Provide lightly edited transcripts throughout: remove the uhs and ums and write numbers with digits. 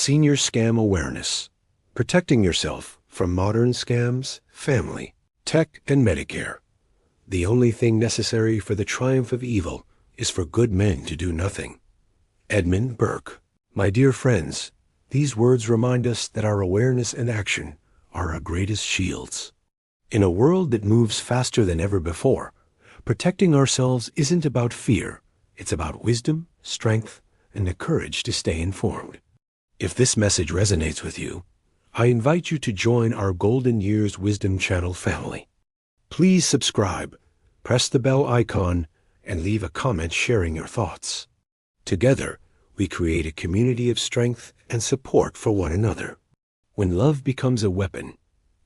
Senior Scam Awareness. Protecting yourself from modern scams, family, tech, and Medicare. The only thing necessary for the triumph of evil is for good men to do nothing. Edmund Burke. My dear friends, these words remind us that our awareness and action are our greatest shields. In a world that moves faster than ever before, protecting ourselves isn't about fear. It's about wisdom, strength, and the courage to stay informed. If this message resonates with you, I invite you to join our Golden Years Wisdom Channel family. Please subscribe, press the bell icon, and leave a comment sharing your thoughts. Together, we create a community of strength and support for one another. When love becomes a weapon,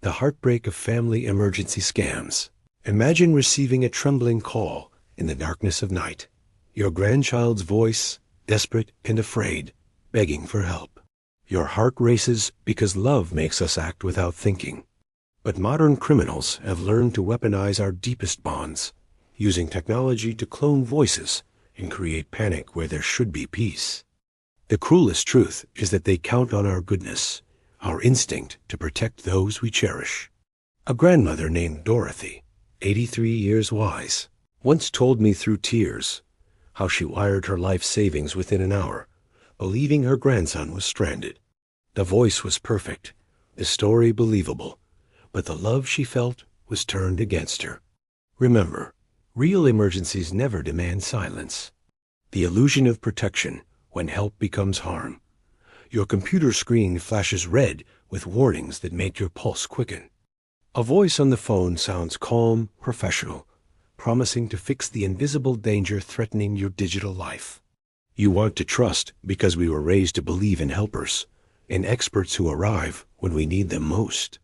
the heartbreak of family emergency scams. Imagine receiving a trembling call in the darkness of night. Your grandchild's voice, desperate and afraid, begging for help. Your heart races because love makes us act without thinking. But modern criminals have learned to weaponize our deepest bonds, using technology to clone voices and create panic where there should be peace. The cruelest truth is that they count on our goodness, our instinct to protect those we cherish. A grandmother named Dorothy, 83 years wise, once told me through tears how she wired her life savings within an hour, believing her grandson was stranded. The voice was perfect, the story believable, but the love she felt was turned against her. Remember, real emergencies never demand silence. The illusion of protection when help becomes harm. Your computer screen flashes red with warnings that make your pulse quicken. A voice on the phone sounds calm, professional, promising to fix the invisible danger threatening your digital life. You want to trust because we were raised to believe in helpers and experts who arrive when we need them most.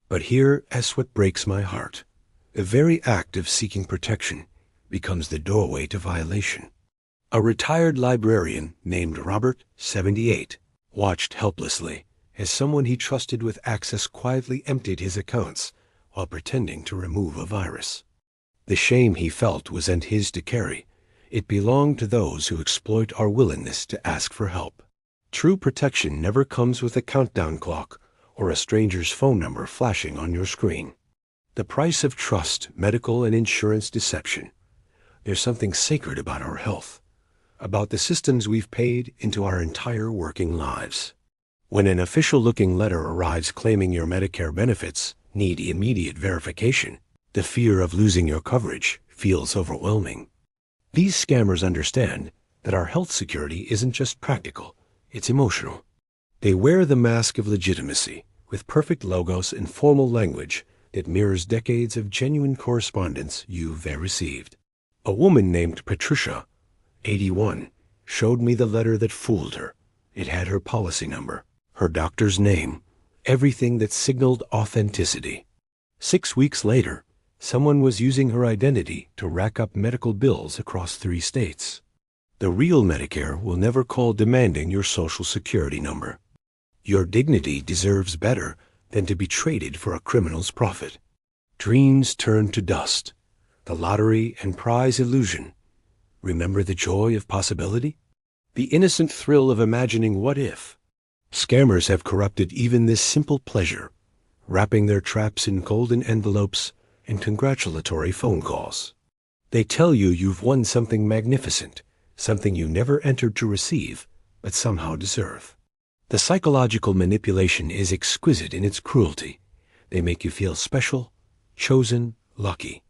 But here is what breaks my heart. The very act of seeking protection becomes the doorway to violation. A retired librarian named Robert, 78, watched helplessly as someone he trusted with access quietly emptied his accounts while pretending to remove a virus. The shame he felt wasn't his to carry. It belonged to those who exploit our willingness to ask for help. True protection never comes with a countdown clock or a stranger's phone number flashing on your screen. The price of trust, medical and insurance deception. There's something sacred about our health, about the systems we've paid into our entire working lives. When an official-looking letter arrives claiming your Medicare benefits need immediate verification, the fear of losing your coverage feels overwhelming. These scammers understand that our health security isn't just practical, it's emotional. They wear the mask of legitimacy with perfect logos and formal language that mirrors decades of genuine correspondence you've received. A woman named Patricia, 81, showed me the letter that fooled her. It had her policy number, her doctor's name, everything that signaled authenticity. 6 weeks later, someone was using her identity to rack up medical bills across 3 states. The real Medicare will never call demanding your Social Security number. Your dignity deserves better than to be traded for a criminal's profit. Dreams turn to dust. The lottery and prize illusion. Remember the joy of possibility? The innocent thrill of imagining what if? Scammers have corrupted even this simple pleasure, wrapping their traps in golden envelopes and congratulatory phone calls. They tell you you've won something magnificent, something you never entered to receive, but somehow deserve. The psychological manipulation is exquisite in its cruelty. They make you feel special, chosen, lucky.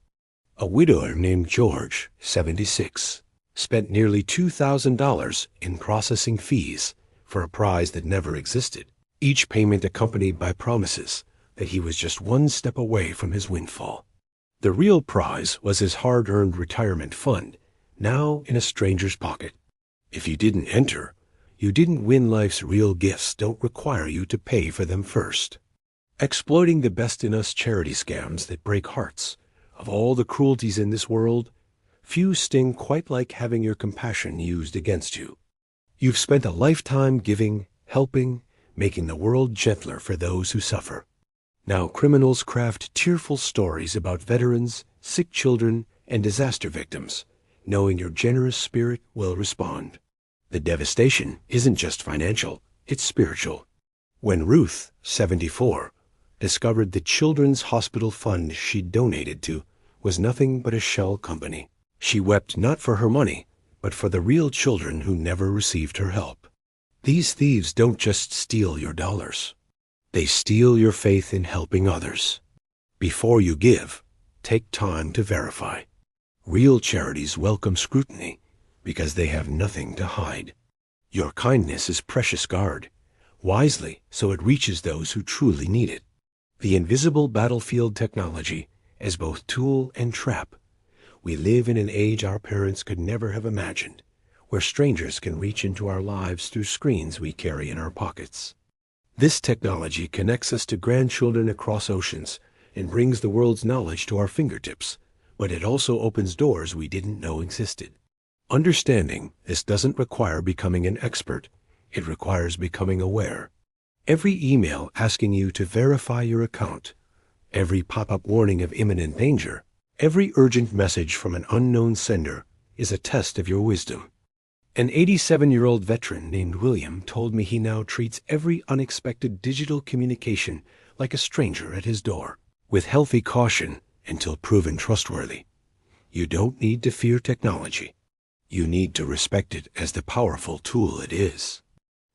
A widower named George, 76, spent nearly $2,000 in processing fees for a prize that never existed, each payment accompanied by promises that he was just one step away from his windfall. The real prize was his hard-earned retirement fund, now in a stranger's pocket. If you didn't enter, you didn't win. Life's real gifts don't require you to pay for them first. Exploiting the best in us charity scams that break hearts. Of all the cruelties in this world, few sting quite like having your compassion used against you. You've spent a lifetime giving, helping, making the world gentler for those who suffer. Now criminals craft tearful stories about veterans, sick children, and disaster victims, knowing your generous spirit will respond. The devastation isn't just financial, it's spiritual. When Ruth, 74, discovered the Children's Hospital Fund she'd donated to was nothing but a shell company, she wept not for her money, but for the real children who never received her help. These thieves don't just steal your dollars. They steal your faith in helping others. Before you give, take time to verify. Real charities welcome scrutiny because they have nothing to hide. Your kindness is precious guard, wisely so it reaches those who truly need it. The invisible battlefield technology as both tool and trap. We live in an age our parents could never have imagined, where strangers can reach into our lives through screens we carry in our pockets. This technology connects us to grandchildren across oceans and brings the world's knowledge to our fingertips, but it also opens doors we didn't know existed. Understanding this doesn't require becoming an expert. It requires becoming aware. Every email asking you to verify your account, every pop-up warning of imminent danger, every urgent message from an unknown sender is a test of your wisdom. An 87-year-old veteran named William told me he now treats every unexpected digital communication like a stranger at his door, with healthy caution until proven trustworthy. You don't need to fear technology. You need to respect it as the powerful tool it is.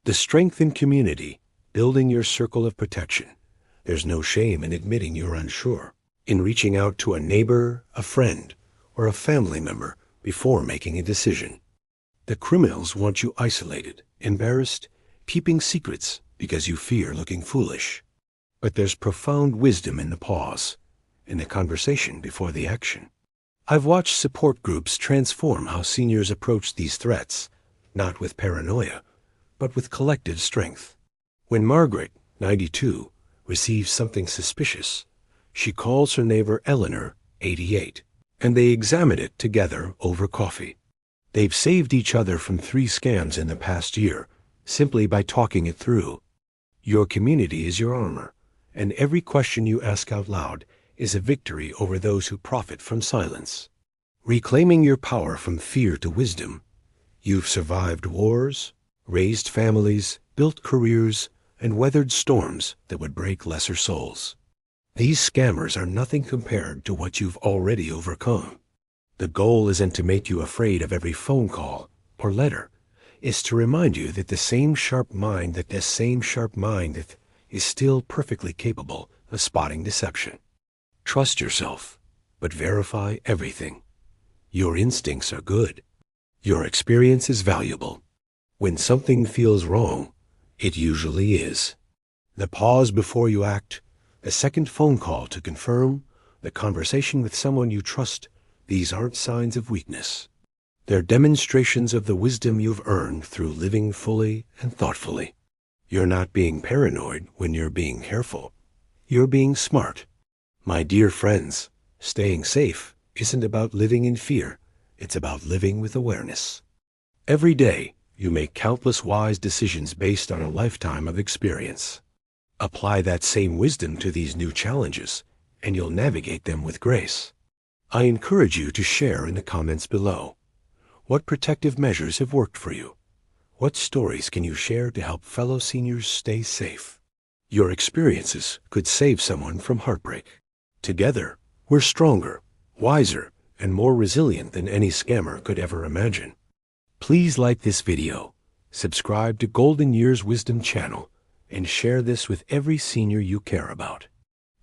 The strength in community, building your circle of protection. There's no shame in admitting you're unsure, in reaching out to a neighbor, a friend, or a family member before making a decision. The criminals want you isolated, embarrassed, keeping secrets because you fear looking foolish. But there's profound wisdom in the pause, in the conversation before the action. I've watched support groups transform how seniors approach these threats, not with paranoia, but with collective strength. When Margaret, 92, receives something suspicious, she calls her neighbor Eleanor, 88, and they examine it together over coffee. They've saved each other from 3 scams in the past year, simply by talking it through. Your community is your armor, and every question you ask out loud is a victory over those who profit from silence. Reclaiming your power from fear to wisdom, you've survived wars, raised families, built careers, and weathered storms that would break lesser souls. These scammers are nothing compared to what you've already overcome. The goal isn't to make you afraid of every phone call or letter. It's to remind you that this same sharp mind is still perfectly capable of spotting deception. Trust yourself, but verify everything. Your instincts are good. Your experience is valuable. When something feels wrong, it usually is. The pause before you act, the second phone call to confirm, the conversation with someone you trust, these aren't signs of weakness. They're demonstrations of the wisdom you've earned through living fully and thoughtfully. You're not being paranoid when you're being careful. You're being smart. My dear friends, staying safe isn't about living in fear. It's about living with awareness. Every day, you make countless wise decisions based on a lifetime of experience. Apply that same wisdom to these new challenges, and you'll navigate them with grace. I encourage you to share in the comments below. What protective measures have worked for you? What stories can you share to help fellow seniors stay safe? Your experiences could save someone from heartbreak. Together, we're stronger, wiser, and more resilient than any scammer could ever imagine. Please like this video, subscribe to Golden Years Wisdom channel, and share this with every senior you care about.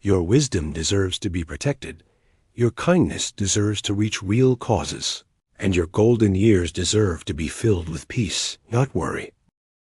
Your wisdom deserves to be protected. Your kindness deserves to reach real causes, and your golden years deserve to be filled with peace, not worry.